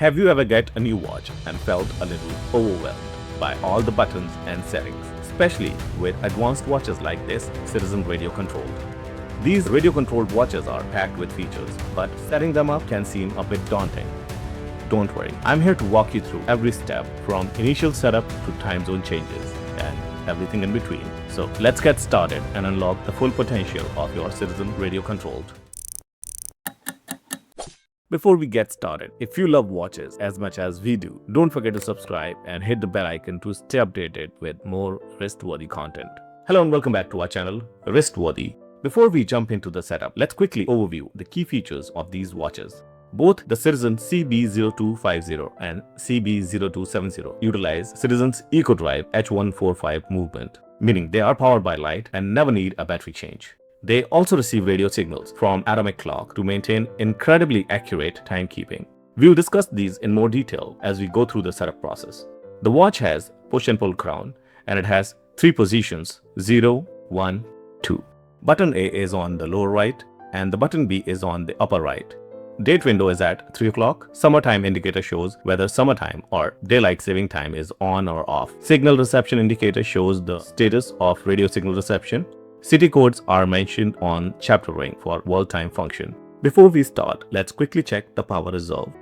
Have you ever get a new watch and felt a little overwhelmed by all the buttons and settings, especially with advanced watches like this Citizen radio controlled? These radio controlled watches are packed with features, but setting them up can seem a bit daunting. Don't worry, I'm here to walk you through every step from initial setup to time zone changes and everything in between. So let's get started and unlock the full potential of your Citizen radio controlled. Before we get started, if you love watches as much as we do, don't forget to subscribe and hit the bell icon to stay updated with more wrist-worthy content. Hello and welcome back to our channel, Wrist-worthy. Before we jump into the setup, let's quickly overview the key features of these watches. Both the Citizen CB0250 and CB0270 utilize Citizen's EcoDrive H145 movement, meaning they are powered by light and never need a battery change. They also receive radio signals from atomic clock to maintain incredibly accurate timekeeping. We'll discuss these in more detail as we go through the setup process. The watch has push and pull crown and it has 3 positions 0, 1, 2. Button A is on the lower right and the button B is on the upper right. Date window is at 3 o'clock. Summertime indicator shows whether summertime or daylight saving time is on or off. Signal reception indicator shows the status of radio signal reception. City codes are mentioned on chapter ring for world time function. Before we start, let's quickly check the power reserve.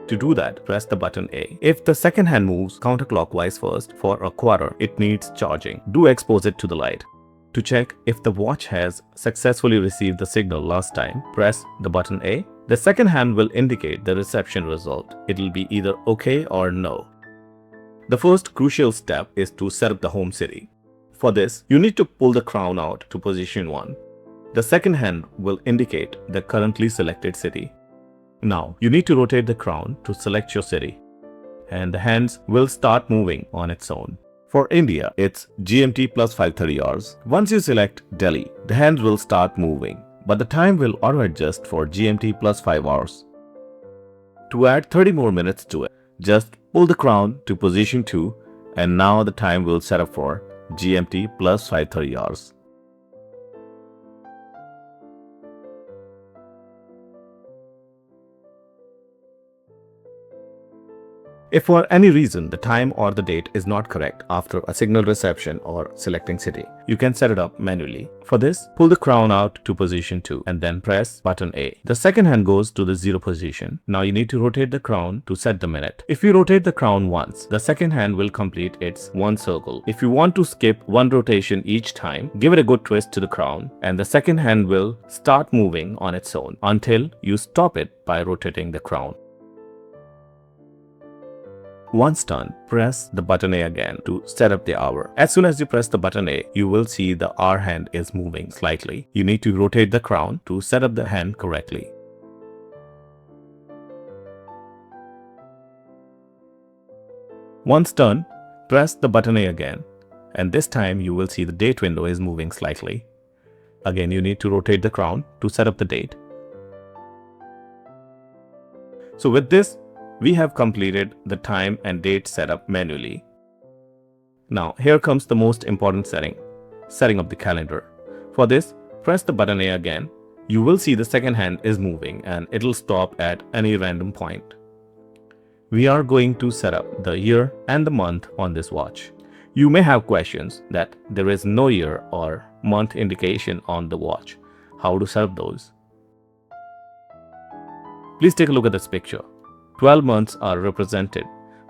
To do that, press the button A. If the second hand moves counterclockwise first for a quarter, it needs charging. Do expose it to the light. To check if the watch has successfully received the signal last time, press the button A. The second hand will indicate the reception result. It will be either OK or no. The first crucial step is to set up the home city. For this, you need to pull the crown out to position 1. The second hand will indicate the currently selected city. Now, you need to rotate the crown to select your city, and the hands will start moving on its own. For India, it's GMT plus 5:30 hours. Once you select Delhi, the hands will start moving, but the time will auto-adjust for GMT plus 5 hours. To add 30 more minutes to it, just pull the crown to position 2, and now the time will set up for GMT plus 5:30 hours. If for any reason the time or the date is not correct after a signal reception or selecting city, you can set it up manually. For this, pull the crown out to position 2 and then press button A. The second hand goes to the 0 position. Now you need to rotate the crown to set the minute. If you rotate the crown once, the second hand will complete its 1 circle. If you want to skip 1 rotation each time, give it a good twist to the crown and the second hand will start moving on its own until you stop it by rotating the crown. Once done, press the button A again to set up the hour. As soon as you press the button A, you will see the hour hand is moving slightly. You need to rotate the crown to set up the hand correctly. Once done, press the button A again, and this time you will see the date window is moving slightly. Again, you need to rotate the crown to set up the date. So with this, we have completed the time and date setup manually. Now here comes the most important setting up the calendar. For this, press the button A again. You will see the second hand is moving and it'll stop at any random point. We are going to set up the year and the month on this watch. You may have questions that there is no year or month indication on the watch. How to set up those? Please take a look at this picture. 12 months are represented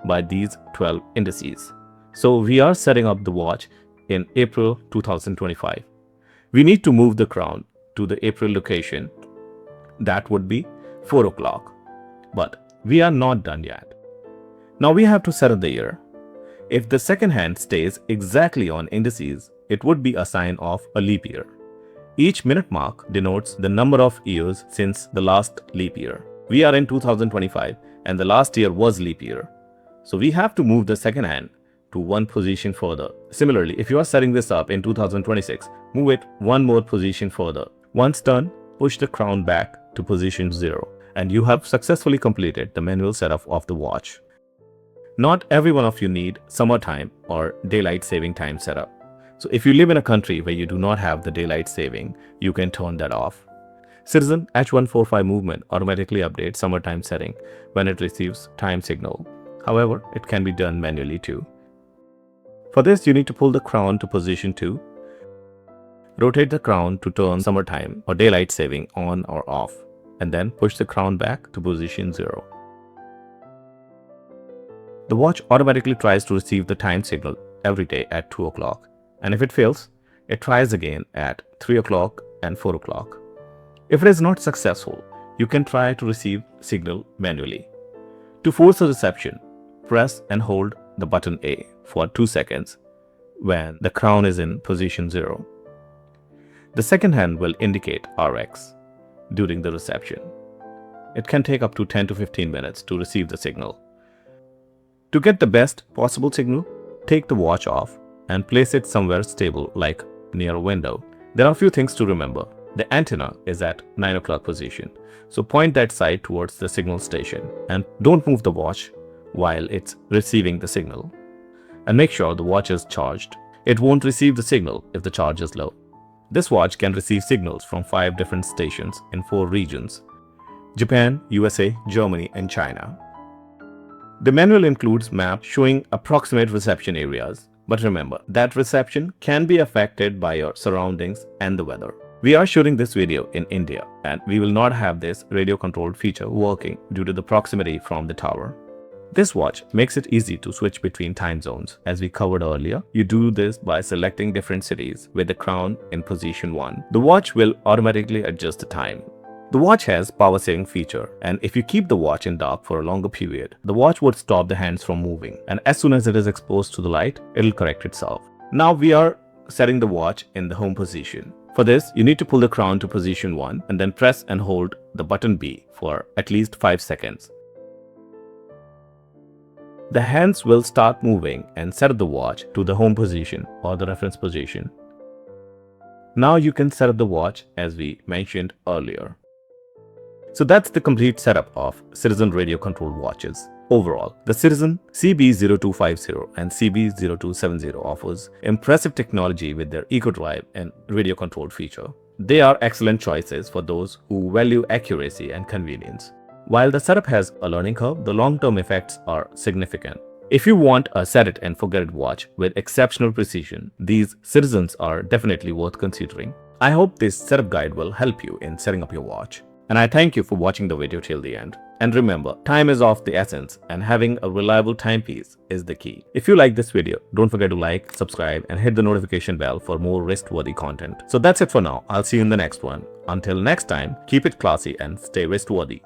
by these 12 indices. So we are setting up the watch in April 2025. We need to move the crown to the April location. That would be 4 o'clock. But we are not done yet. Now we have to set up the year. If the second hand stays exactly on indices, it would be a sign of a leap year. Each minute mark denotes the number of years since the last leap year. We are in 2025 and the last year was leap year. So we have to move the second hand to 1 position further. Similarly, if you are setting this up in 2026, move it 1 more position further. Once done, push the crown back to position 0 and you have successfully completed the manual setup of the watch. Not every one of you need summertime or daylight saving time setup. So if you live in a country where you do not have the daylight saving, you can turn that off. Citizen H145 movement automatically updates summertime setting when it receives time signal. However, it can be done manually too. For this, you need to pull the crown to position 2, rotate the crown to turn summertime or daylight saving on or off, and then push the crown back to position 0. The watch automatically tries to receive the time signal every day at 2 o'clock, and if it fails, it tries again at 3 o'clock and 4 o'clock. If it is not successful, you can try to receive signal manually. To force a reception, press and hold the button A for 2 seconds when the crown is in position 0. The second hand will indicate RX during the reception. It can take up to 10 to 15 minutes to receive the signal. To get the best possible signal, take the watch off and place it somewhere stable like near a window. There are a few things to remember. The antenna is at 9 o'clock position, so point that side towards the signal station and don't move the watch while it's receiving the signal. And make sure the watch is charged. It won't receive the signal if the charge is low. This watch can receive signals from 5 different stations in 4 regions: Japan, USA, Germany, and China. The manual includes maps showing approximate reception areas, but remember that reception can be affected by your surroundings and the weather. We are shooting this video in India, and we will not have this radio controlled feature working due to the proximity from the tower. This watch makes it easy to switch between time zones. As we covered earlier, you do this by selecting different cities with the crown in position 1. The watch will automatically adjust the time. The watch has power saving feature, and if you keep the watch in dark for a longer period, the watch would stop the hands from moving, and as soon as it is exposed to the light, it will correct itself. Now we are setting the watch in the home position. For this, you need to pull the crown to position 1 and then press and hold the button B for at least 5 seconds. The hands will start moving and set the watch to the home position or the reference position. Now you can set up the watch as we mentioned earlier. So that's the complete setup of Citizen radio controlled watches. Overall, the Citizen CB0250 and CB0270 offers impressive technology with their eco-drive and radio controlled feature. They are excellent choices for those who value accuracy and convenience. While the setup has a learning curve, the long-term effects are significant. If you want a set-it-and-forget-it watch with exceptional precision, these Citizens are definitely worth considering. I hope this setup guide will help you in setting up your watch. And I thank you for watching the video till the end. And remember, time is of the essence, and having a reliable timepiece is the key. If you like this video, don't forget to like, subscribe, and hit the notification bell for more wrist-worthy content. So that's it for now. I'll see you in the next one. Until next time, keep it classy and stay wrist-worthy.